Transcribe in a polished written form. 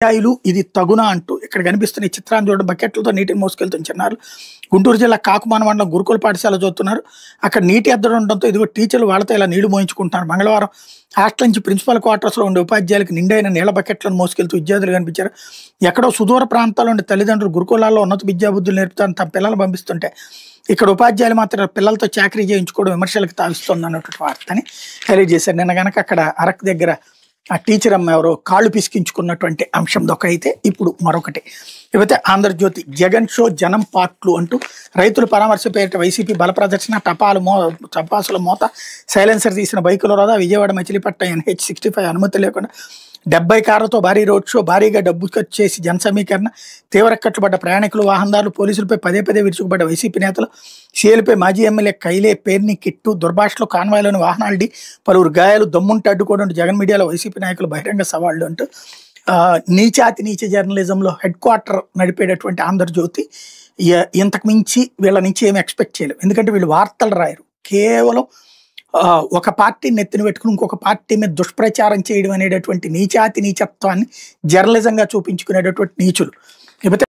ఉపాధ్యాయులు ఇది తగునా అంటూ ఇక్కడ కనిపిస్తున్న ఈ చిత్రాన్ని చూడండి. బకెట్లతో నీటిని మోసుకెళ్తున్న చిన్నారు. గుంటూరు జిల్లా కాకుమాన మండలం గురుకుల పాఠశాల చదువుతున్నారు. అక్కడ నీటి ఎద్దడి ఉండడంతో ఇదిగో టీచర్లు వాళ్ళతో ఇలా నీళ్లు మోయించుకుంటున్నారు. మంగళవారం హాస్టల్ నుంచి ప్రిన్సిపల్ క్వార్టర్స్లో ఉండే ఉపాధ్యాయులకు నిండైన నీళ్ల బకెట్లను మోసుకెళ్తూ విద్యార్థులు కనిపించారు. ఎక్కడో సుదూర ప్రాంతాల్లో ఉండే తల్లిదండ్రులు గురుకులాల్లో ఉన్నత విద్యాబుద్ధులు నేర్పుతారని తమ పిల్లలు పంపిస్తుంటే ఇక్కడ ఉపాధ్యాయులు మాత్రం పిల్లలతో చాకరీ చేయించుకోవడం విమర్శలకు తావిస్తుంది అన్నటువంటి వార్తని హైలైట్ చేశారు. నిన్న కనుక అక్కడ అరకు దగ్గర ఆ టీచర్ అమ్మ ఎవరో కాళ్ళు పిసికించుకున్నటువంటి అంశం దొకైతే ఇప్పుడు మరొకటి. ఇకపోతే ఆంధ్రజ్యోతి జగన్ షో జనం పార్ట్లు అంటూ రైతుల పరామర్శ పేరిట వైసీపీ బల ప్రదర్శన, టపాసుల మోత, సైలెన్సర్ తీసిన బైకుల రోదా, విజయవాడ మచిలీపట్నం NH-65 అనుమతి లేకుండా 70 కార్లతో భారీ రోడ్ షో, భారీగా డబ్బు ఖర్చు చేసి జన సమీకరణ, తీవ్ర కట్టుబడ్డ ప్రయాణికులు, వాహనదారులు, పోలీసులపై పదే విరుచుకుపడ్డ వైసీపీ నేతలు, సీఎల్పై మాజీ ఎమ్మెల్యే కైలే పేర్ని కిట్టు, దుర్భాషలో కాన్వాయ్లోని వాహనాలు పలువురు గాయాలు, దమ్ముంటే అడ్డుకోవడం జగన్ మీడియాలో వైసీపీ నాయకులు బహిరంగ సవాళ్లు అంటూ నీచ జర్నలిజంలో హెడ్ క్వార్టర్ నడిపేటటువంటి ఆంధ్రజ్యోతి ఇంతకు మించి వీళ్ళ నుంచి ఏమి ఎక్స్పెక్ట్ చేయలేము. ఎందుకంటే వీళ్ళు వార్తలు రాయరు, కేవలం ఒక పార్టీని నెత్తిన పెట్టుకుని ఇంకొక పార్టీ మీద దుష్ప్రచారం చేయడం అనేటటువంటి నీచత్వాన్ని జర్నలిజంగా చూపించుకునేటటువంటి నీచులు.